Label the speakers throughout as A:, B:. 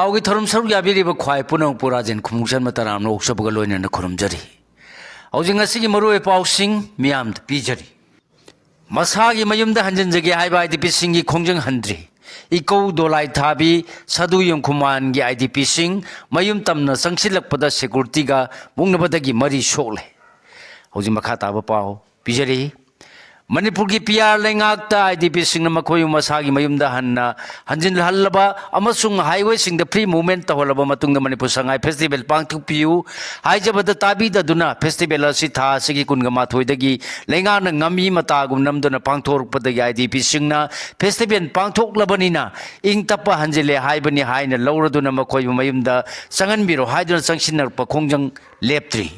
A: पाउगी थरुम सरुक याबिरिबा ख्वाई पुनंग पुराजेन खुमुसन मतराम Lok Sabha लोइनन खुरुमजरी हौजिंग असिगी मरुए पाउसिंग मियाम पिजरी मसागी मयुमदा हंजनजगे हाइबा IDP सिंगी खोंजंग हंद्री eco दोलाई थाबी सदु यंखुमान गी आईडीपी सिंग मयुम तमना संगसिलकपदा सिक्युरिटीगा मुंगनबदगी मरी सोले हौजिंग मखा ताबा पाउ पिजरी मणिपुर की पीआर लेंगाक्ता आईडीपी सिंह मखोय मसागी मयुमदा हन्ना हंजिन हल्लबा अमसुंग हाईवे सिंह फ्री मूवमेंट तहोलबा मतुंग मणिपुर संगाई फेस्टिवल पांगथुपियु हाइजबद ताबीदा दुना फेस्टिवल असि था सिगी कुनगा माथोयदगी लेंगान ngami matagum namduna pangthorukpadagi IDP सिंह फेस्टिवल पांगथोक्लबनिना इंग तप्पा हंजिले हाइबनी हाइना लौरदुना मखोय मयुमदा संगनबिरो हाइदुना संगसिनरपा खोंजंग लेप्त्री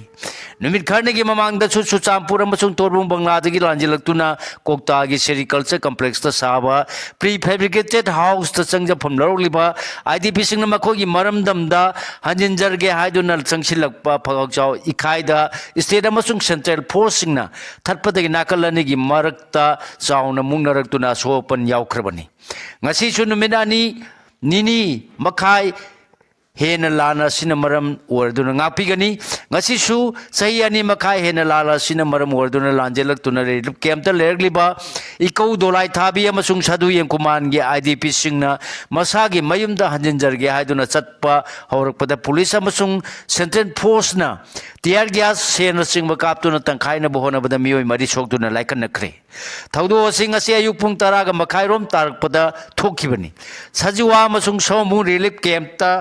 A: नुमित खरनेगी ममांगदा सुचामपुर अमसुंग तोरबुंग बंगलादगी लांजिलक्तुना कोक्तागी सेरिकल्चर कॉम्प्लेक्स साबा प्री फैब्रिकेटेड हाउस चंगजफम लौरलिबा आईडीपी सिंह मखोगी मरमदमदा हंजिनजरगे हाइदुना संगसिलकपा फगचाव इखाइदा स्टेट अमसुंग सेंट्रल फोर्स सिंगना थरपदगी नाकलनिगी मरक्ता चावना मुंगनरक्तुना सोपन यावख्रबनी ngasi नुमिदानी निनी मखाई हेन लाना सिन मरम ओरदुना ngapiगनी ngasisu sahi ani makai hen lala sin maram ओरदुना लांजेलक्तुना रेलुप कैंपता लेरलिबा इको दोलाई थाबी अमसुंग सदु यंकुमान गे आईडीपी सिंगना मसागी मयुमदा हंजिनजरगे हाइदुना चटपा हौरकपदा पुलिस अमसुंग सेंट्रल फोर्सना टियर गैस सेन सिंग कापतुना तंखाइना बहोनबदा मियोय मरी सोक्तुना लाइकनखरे थौदो सिंग असे अयुक पुंग तरागा मखाइरोम तारकपदा थोखिबनी सजिवा अमसुंग सोमु रिलीफ कैंपता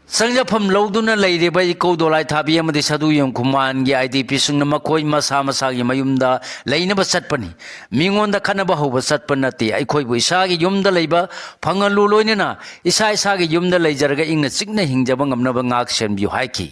A: संगजफम लौदुना लेरिबा इको दोलाई थाबी अमदि सदु यंखुमान गे आईडीपी सिंगना मखोय मसा मसागी मयुमदा लेइनबा चटपनी मिंगोंदा खनबा होबा चटपन नति अइखोयबु इसागी युमदा लेबा फंगलु लोइनना इसा इसागी युमदा लेजरगा इंगना चिकना हिंगजबा ngamnaba ngak senbiu haiki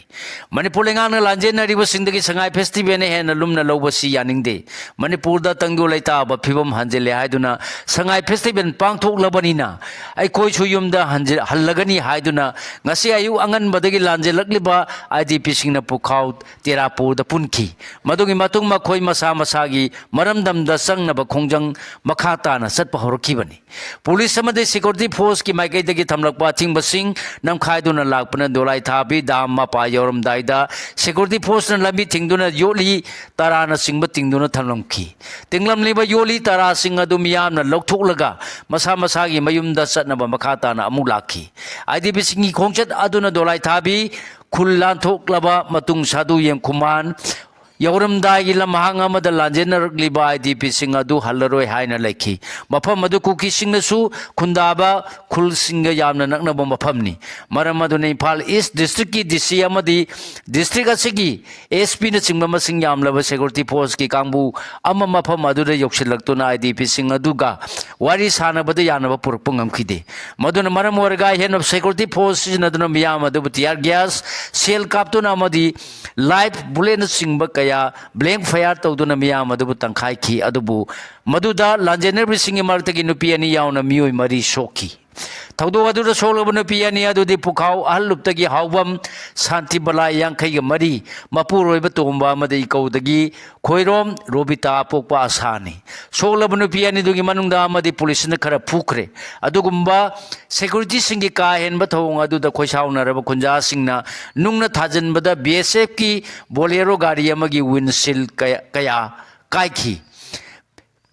A: manipur lengana lanjenariba singdagi sangai festival ne hena lumna lobasi yaningde manipur da tangdu leita ba phibam hanjele haiduna sangai festival pangthoklabani na aikoi chu yumda hanjil hallagani haiduna ngasi ayu angan badagi lanjelakliba IDP singna pukhau terapur da punki madugi matung makhoi masa masagi maramdam da sangna ba khongjang makhata na satpa horokibani police amade security force ki maikai dagi thamlakpa thingba sing nam khaiduna lakpana dolai thabi dam ma pa yoram daida security force na lambi thingduna yoli tarana singba tingduna thamlamki tinglam liba yoli tara sing adu miyam na lokthoklaga masa masagi mayum da satna ba makhata na amu lakhi IDP singi khongchat aduna dolai thabi khullan thoklaba matung sadu yem kuman यौरमदाई लमहांग अमद लांजेनरलिबा IDP सिंग अदु हल्लरोय हाइना लेखि मफम अदु cookie सिंगसु खुंदाबा खुल सिंग यामना नकनब मफमनी मरम अदुने इम्फाल ईस्ट डिस्ट्रिक्ट की डीसी अमदी डिस्ट्रिक्ट असिगी एसपी न सिंग मसिंग यामलब सिक्योरिटी फोर्स की कांगबु अम मफम अदुरे योक्सिलक्तुना आईडीपी सिंग अदुगा वारी सानबद यानब पुरपुंगम खिदे मदुन मरम वरगा हेन सिक्योरिटी फोर्स नदुन मियाम अदु टियर गैस सेल काप्तुना अमदी लाइफ बुलेट सिंग ब्लैंक फायर तौदुना मियाम अदुबु तंखाई खी अदुबु मदुदा लांजेनर सिंगी मरतगी नुपी अनि यावना मियोय मरी सोखी थौदो अदुदा सोलबु नुपी अनि अदुदि पुखाव अहलुप्तगी हावबम शांति बलाई यांखैग मरी मपुरोयब तोंबा अमदि इकौदगी खोइरोम रोबिता पोकपा आसानी सोलबु नुपी अनि दुगी मनुंगदा अमदि पुलिसना खरा फुखरे अदुगुम्बा सिक्योरिटी सिंगी का हेनबा थौंग अदुदा खोइसाउनरब खुंजा सिंगना नुंगना थाजनबदा बीएसएफ की बोलेरो गाड़ी अमगी विंडशील्ड कया काइखी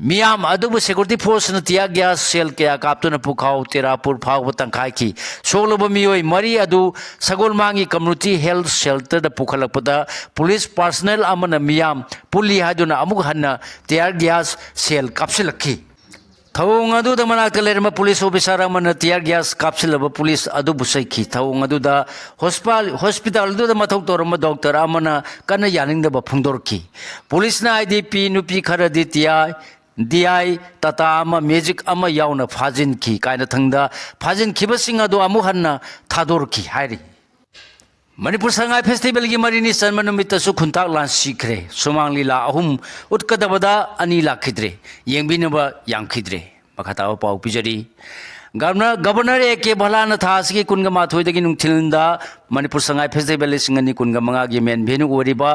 A: मियाम अदुबु सिक्योरिटी फोर्स न तिया गैस सेल कया काप्तुना पुखाव तेरापुर फाव तंखाइखी सोलब मियोय मरी अदु सगोलमांगी कम्युनिटी हेल्थ शेल्टर द पुखलपदा पुलिस पर्सनल अमना मियाम पुली हादुना अमुक हन्ना तिया गैस सेल काप्सिलखी थौंग अदुदा मनाक्ता लेरम पुलिस ऑफिसर अमना तिया गैस काप्सिलब पुलिस अदुबु सैखी थौंग अदुदा हॉस्पिटल अदुदा मथौ तोरम डॉक्टर अमना कन्ना यानिंगदब फुंदोरखी पुलिस ना आईडीपी नुपी खरदि तिया DI Tata ama magic ama yauna fajin ki kaina thangda fajin khibasing ado amu hanna thador ki hairi Manipur Sangai Festival ki marini sanmanumita su khuntak lan sikre sumang lila ahum utkadabada ani lakhidre yengbinaba yangkhidre makata pau pijari governor A K भलाना थासगी कुनगा माथोइदगी नुंथिलदा Manipur Sangai festival सिंगनी कुनगा मंगागी main venue ओरिबा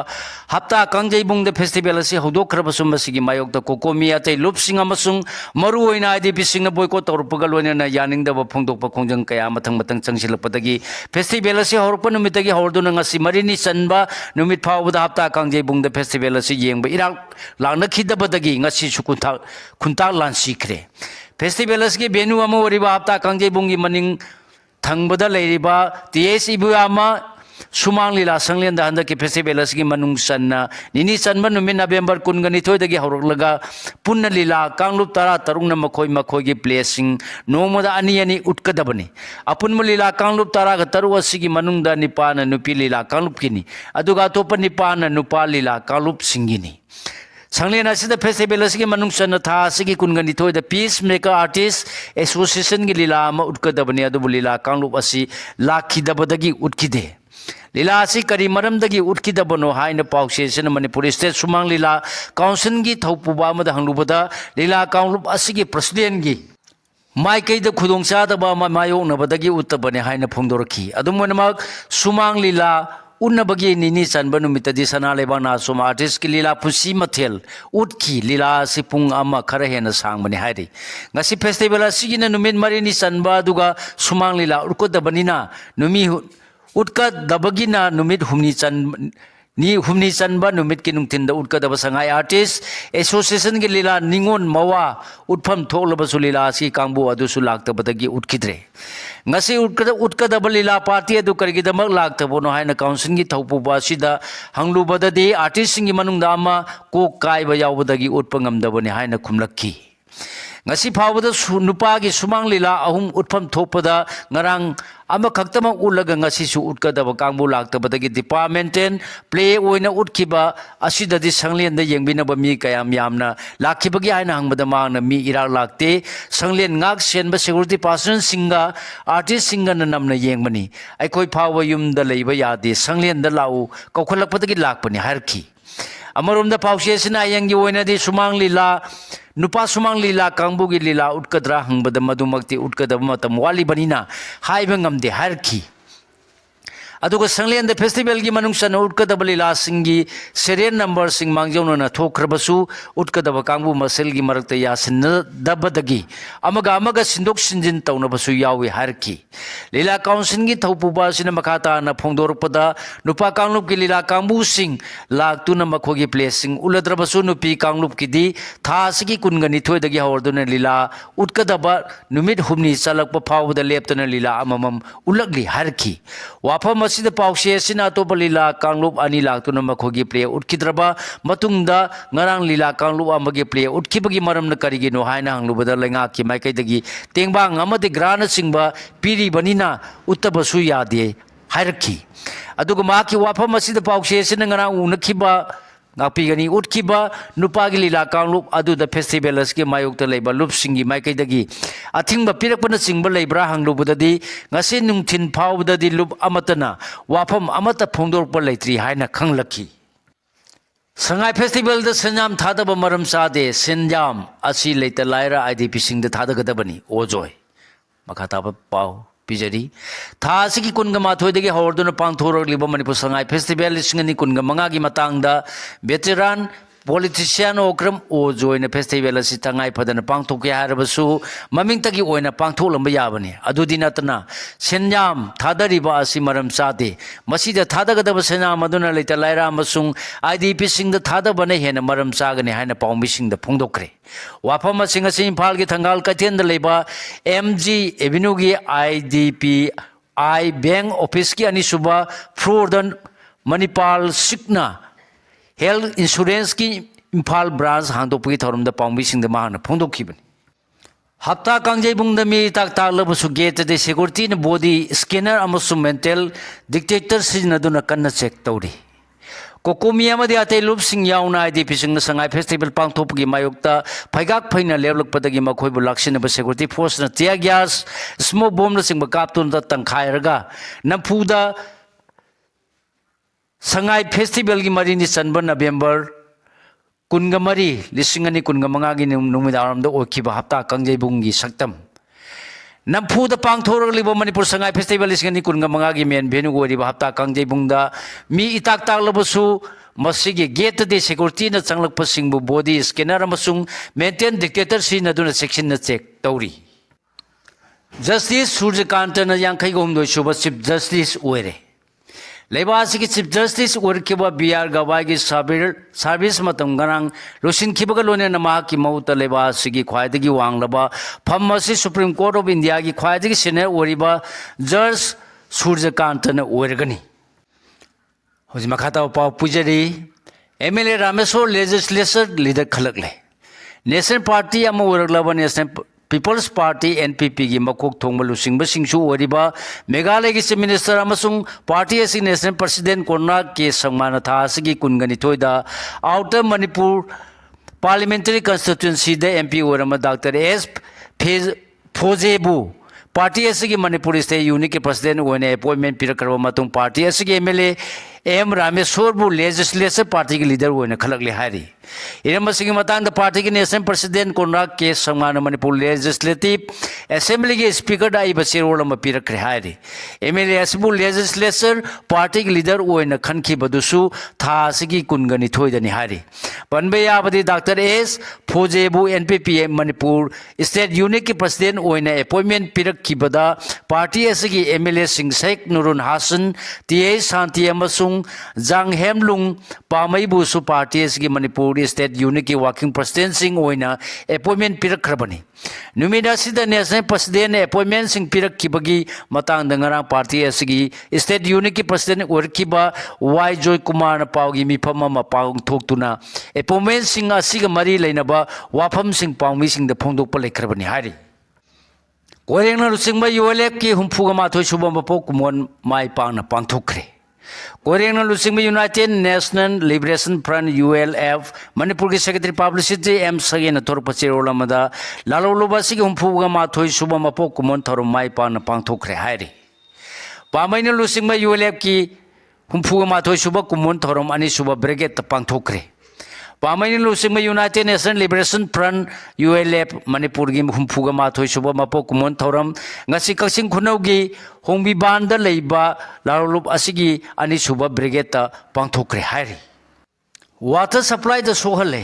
A: हप्ता कांगजेबुंग फेस्टिवल असि हौदोखरबसुम मसिगी मायोक्ता कोकोमी अतै लुपसिंग अमसुंग मरु ओइना आईडीपी सिंगना बोयकॉट तौरपगा लोइना यानिंगदब फोंदोकपा खोंजंग कया मथंग मथंग चंगसिलपदगी फेस्टिवल असि हौरप नुमितगी हौरदुना ngasi marini sanba numit phawda hapta kangjebung da festival asi yengba irak langnakidabadagi ngasi sukunta kunta lansikre festival asgi venue ama oriba hapta kangjebung gi maning thangbada leiriba ts ibu ama sumang lila sanglen da handa ki festival asgi manung sanna nini sanba numin november kungani thoidagi hauroklaga punna lila kanglup tara tarungna makhoi gi placing nomoda ani ani utkadabani apun lila kanglup tara ga taru asigi manung da nipana nupi lila kanglup kini aduga topa nipana nupa lila kanglup singini Sanglen asida festival asigi manung sanna tha asigi kungani thoida peacemaker artist association gi lila ama utkadabani adu lila kanglup asi lakhidabadagi utkide लीला असी करी मरमदगी उठकिदबनो हाइन पाउसेसन Manipur state Sumang लीला council की थौपुबा मद हंगलुबदा लीला काउंलुप असिगी president की माइकैद खुदोंचादबा मायोनबदगी उत्तबने हाइन फोंदोरखी अदुमनमक सुमांग लीला उन्नबगी निनी चनब नुमितदी सना लेबाना सोम artist की लीला pussy मथेल उठकी लीला असि पुंग अमा खरा हेना सांगबने हाइरि ngasi festival असिगिना नुमित मरिनी चनबा दुगा सुमांग लीला उरकोदबनिना नुमि उटका दबगिना नुमित humni chanba numit ki nungtin da utka daba sangai artist association ki lila ningon mawa utpham tholaba sulila si kangbu adu su lakta badagi utkidre ngasi utka daba lila party adu kargi damak lakta bono haina council ki thaupu ba sida hanglu badadi artist singi manung da ama ko kai ba yaw badagi utpangam dabani haina khumlakki ngasi phawada nupa gi sumang lila ahum utpham thopada ngarang ama khaktama ulaga ngasi su utkadaba kangbu laktabadagi departmental play oina utkiba asidadi sanglen da yengbina ba mi kayam yamna lakhibagi aina hangbada mangna mi irak lakte sanglen ngak senba security person singa artist singa na namna yengmani aikoi phawa yum da leiba yade sanglen da lau kokholakpadagi lakpani harki amarom da paushesina ayangi oina di sumang lila nupa sumang lila kangbu gi lila utkadra hangbada madumakti utkadaba matam wali banina haiba ngamde harki aduga sanglen the festival gi manung san utkadaba lila singi serial number sing mangjona na thokrabasu utkadaba kangbu masel gi marakta yasin dabadagi amaga sindok sinjin tawnabasu yawi harki lila council gi thaupuba sina makata na phongdorpada nupa kanglup gi lila kangbu sing laktu na makhogi placing uladrabasu nupi kanglup ki di thasigi kungani thoidagi hawrduna lila utkadaba numit humni salakpa phawda leptana lila amamam ulagli harki wafam asida paushe sina to lila kanglup ani laktuna makhogi play utkidraba matungda ngarang lila kanglup amagi play utkibagi maram na karigi no haina hanglubada lenga ki maikai tengbang amade grana singba piri banina uttabasu yade hairki aduga maki wafam asida paushe sina ngarang unakhiba ngapigani utkiba nupagi lila kanglup adu the festival aski mayokta leiba lup singi maikai athingba pirakpana singba leibra hanglubudadi ngasi nungthin phawdadi lup amatana wafam amata phongdorpa leitri haina khanglaki sangai festival da sanjam thadaba maram sade senjam asi leita laira idp sing da thadagadabani ojoi makata pau pijari thasi ki kunga mathoidagi horduna pangthorok liba manipur sangai festival singani kunga mangagi matangda veteran politician okram o join festival asi tangai padana pangthokya harabasu mamingtagi oina pangtholamba yabani adudi natana senjam thadariba asi maram sade masida thadagadaba senjam aduna leita laira amasung idp singda thadabane hena maram sagani haina paumi singda phongdokre wafam singa sin imphal gi thangal kachen da leba mg avenue gi idp I bank office ki ani suba floor dan manipal sikna health insurance ki imphal branch hangdokpi thorum da paumi singda mahana phongdokhibani hapta kangjebung da mi tak labusu gate de security na body scanner amasum mental dictator signaduna kanna check tawri kokomiya madi ate lup sing yauna idp sing sangai festival pangthopgi mayokta phaigak phaina leblakpadagi makhoi bu laksina ba security force na tear gas smoke bomb na sing ba kaptun da tangkhairaga nampuda sangai festival gi marini sanba November kungamari lisingani kungamanga gi numidaram da okhiba hapta kangjebung gi saktam नमफूद पांथोरगलिब Manipur Sangai festival लिसिंगनि कुनगा मंगागी main venue गोरिब हप्ता कांगजेबुंगदा मी इताक ताकलबसु मसिगी gate दे security न चंगलकपसिंगबु बॉडी स्कैनर अमसुंग मेंटेन डिक्टेटर सिनदुना सेक्शन न चेक तौरी जस्टिस सूर्यकांत न यांखै गोमदोय सुब चीफ जस्टिस ओइरे लेबासी की चीफ जस्टिस ओरकिबा बीआर गवाई की सर्विस मतम गनांग लोसिन खिबगा लोने नमा की मौत लेबासी की ख्वाइदगी वांगलबा फमसी सुप्रीम कोर्ट ऑफ इंडिया की ख्वाइदगी सीनियर ओरिबा जज सूर्यकांत न ओरगनी होजि मखाता पाव पुजरी एमएलए रामेश्वर लेजिस्लेचर लीडर खलकले नेशनल पार्टी अम ओरगलबा नेशनल पीपल्स पार्टी एनपीपी की मकोक थोंग लुसिंगबसिंगसु ओरिबा मेघालय की चीफ मिनिस्टर अमसुंग पार्टी असि नेशनल प्रेसिडेंट कोना के संगमाना था असगी कुनगनी थोइदा आउटर मणिपुर पार्लियामेंट्री कंस्टिट्यूएंसी दे एमपी ओरम डॉक्टर एस फोजेबू पार्टी असगी मणिपुर स्टेट यूनिट के प्रेसिडेंट ओने अपॉइंटमेंट पिरकरबा मतुंग पार्टी असगी एमएलए एम रामेश्वरबू लेजिस्लेचर पार्टी के लीडर ओने खलकले हारी इरमसिंग मतंग पार्टी के नेशनल प्रेसिडेंट कोना के संगमान मणिपुर लेजिस्लेटिव असेंबली के स्पीकर दा इबसेरोल म पिरकरे हारी एमएलए असबू लेजिस्लेचर पार्टी के लीडर ओने खनखी बदुसु था असगी कुनगनी थोइदनी हारी पनबे याबदी डॉक्टर एस फोजेबू एनपीपी मणिपुर स्टेट यूनिट के प्रेसिडेंट ओने अपॉइंटमेंट पिरकखिबदा पार्टी असगी एमएलए सिंह शेख नुरुन हासन टीए शांति अमसुंग जांग हेमलुंग पामईबुसु पार्टी असगी मणिपुर स्टेट यूनिट की वर्किंग प्रेसिडेंट सिंह ओइना अपॉइंटमेंट पिरकखरबनी नुमिदा सिदा नेशनल प्रेसिडेंट अपॉइंटमेंट सिंह पिरकखिबगी मतंग दंगरा पार्टी असगी स्टेट यूनिट की प्रेसिडेंट ओरखिबा वाई जॉय कुमार पावगी मिफम अमा पाउंग थोक्तुना अपॉइंटमेंट सिंह असिगा मरी लेनबा वाफम सिंह पाउंगी सिंह द फोंदोकपा लेखरबनी हारी कोरेंगना लुसिंगबा यूएलएफ की हुंफुगा माथोय सुबम बपो कुमोन माई पांगना पांथोखरे कोरेंगना लुसिंगबा United National Liberation Front ULF Manipur की सेक्रेटरी पब्लिसिटी एम सगेन थोरप चेरोलमदा लालोलुबासी की हुंफुगा माथोय सुबम बपो कुमोन थोरम माई पांगना पांथोखरे हारी पामैना लुसिंगबा यूएलएफ की हुंफुगा माथोय सुबा कुमोन थोरम अनि सुबा ब्रिगेड पांथोखरे पामैना लुसिंगबा United National Liberation Front ULF Manipur की हुंफुगा माथोय सुबा मपो कुमोन थोरम ngasi कक्सिंग खुनौगी होंगबिबान दा लेबा लारोलुब असिगी अनि सुबा ब्रिगेड ता पांथोखरे हारी वाटर सप्लाई द सोहले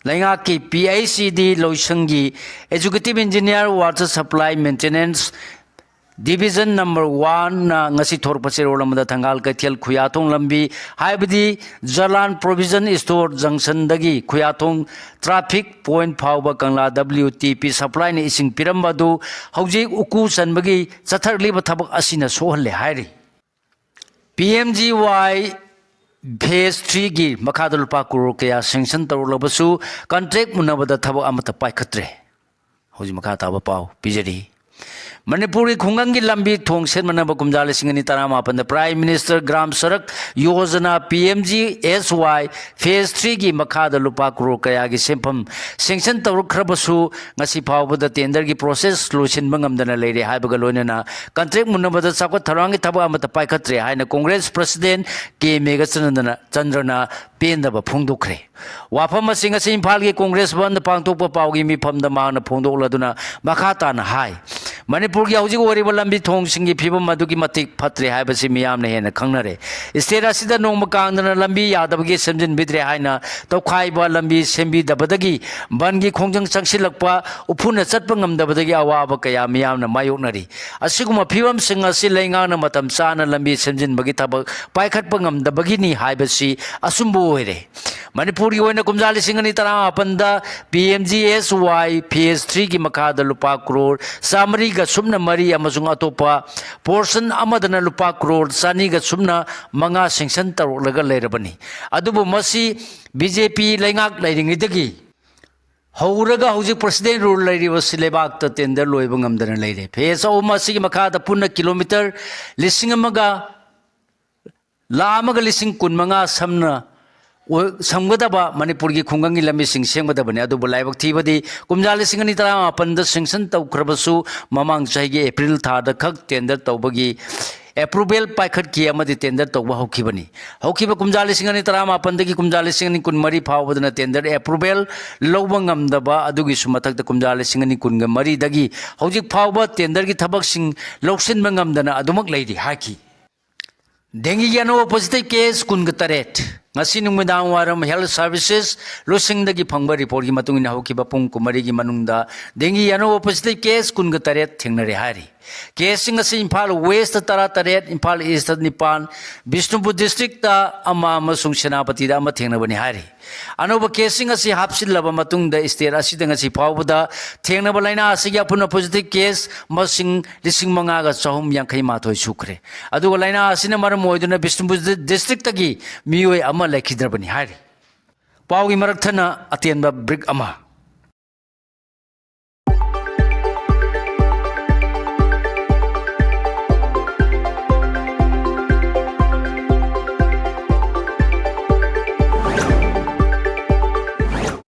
A: लैंगा की पीआईसीडी लोइसंगी executive engineer water supply maintenance division number 1 ना ngasi थोरप चेरोलमदा थंगाल कैथेल खुयाथोंग लंबी हाइबदी जलान प्रोविजन स्टोर जंक्शन दगी खुयाथोंग ट्रैफिक पॉइंट फाउबा कंगला WTP सप्लाई ने इसिंग पिरमबदु हौजे उकु सनबगी चथरलिबा थबक असिना सोहले हाइरी PMGY फेज 3 की मखादा लुपा करोड़ कया सैंक्शन तौरलबसु कॉन्ट्रैक्ट मुनबदा थबक अमत पाइखत्रे हौजे मखा ताबा पाव पिजरी मणिपुर की खुंगंग की लंबी थोंग सेनमनब कुमजा लिसिंगनी तरामापन प्राइम मिनिस्टर ग्राम सड़क योजना PMGSY फेज 3 की मखाद लुपा करोड़ कया की सेंफम सेंक्शन तौरखरबसु ngasi फावबद टेंडर की प्रोसेस लोसिनब ngamdana लेरे हाइबगा लोइनना कॉन्ट्रैक्ट मुनबद चाको थरवांगी थब अमत पाइखत्रे हाइना कांग्रेस प्रेसिडेंट के चंद्रना पेंदब फोंदोखरे वाफम सिंह असि इम्फाल की कांग्रेस बंद पांगतोप पावगी मिफमद मांगना फोंदोलदुना मखातान हाई मणिपुर की हौजिक ओरिबा लंबी थोंग सिंगी फिबम मदुगी मतिक फत्रे हाइबसि मियामने हेन खंगनरे स्टेट असिदा नोंम कांगदना लंबी यादबगी सेमजिन बिद्रे हाइना तौखाइबा लंबी सेंबी दबदगी बनगी खोंजंग चंगसिलकपा उफुन Chatap ngamdabadagi awaba kaya miyamna mayoknari asiguma फिबम सिंग असि लैंगाना मतम चाना लंबी सेमजिन बगी थबक पाइखटप ngamdabagi ni हाइबसि असुंबो होइरे मणिपुर की ओइना कुमजा लिसिंग अनि तरा अपनदा PMGSY फेज 3 की मखाद लुपा करोड़ सामरी गा सुमना मरी अमजुंग अतोपा पोर्शन अमदना लुपा करोड़ सानी गा सुमना मंगा सेंक्शन तरोलगा लेरबनी अदुबु मसी बीजेपी लैंगाक लैरिंगिदगी हौरगा हौजिक प्रेसिडेंट रूल लैरिबा सिलेबाक त टेंडर लोइबा ngamdana लेरे फेज ओमा सिगी मखाद पुन्ना किलोमीटर लिसिंग अमगा लामगा लिसिंग कुनमंगा समना संगदबा मणिपुर की खुंगंगी लंबी सिंह सेंगदबने अदुबु लाइबक थीबदी कुमजा लिसिंग अनि तरामापन द सेंक्शन तौखरबसु ममांग चाहिगे एप्रिल थादा खक टेंडर तौबगी एप्रूवल पाखट की टेंडर तब हौखिबनी हौखिब कुमजा लिसिंग अनि तरा मापन दगी कुमजा लिसिंग अनि कुन मरी फावबदना टेंडर एप्रूवल लौब ngamdaba adugi sumathak da kumja lising ani kunga mari dagi hojik phawba tender gi thabak sing loksin ngamdana adumak leidi haki dengi yano positive case kun ga taret ngasi nungmidang waram health services losing dagi phangba report gi matung ina hoki ba pung kumari gi manungda dengi yano positive case kun ga taret thengnare hari case sing asi Imphal West tara taret Imphal East nipan Bishnupur district ta ama amasung Senapati da ama thengnabani hari anoba case sing asi hapsil laba matung da state asi da ngasi phawbada thengnaba laina asi gi apuna positive case masing lising manga ga chahum yankhai mathoi sukre aduga laina asina maram oiduna Bishnupur district tagi mioi ama lekhidrabani hari pawgi marakthana atenba brick ama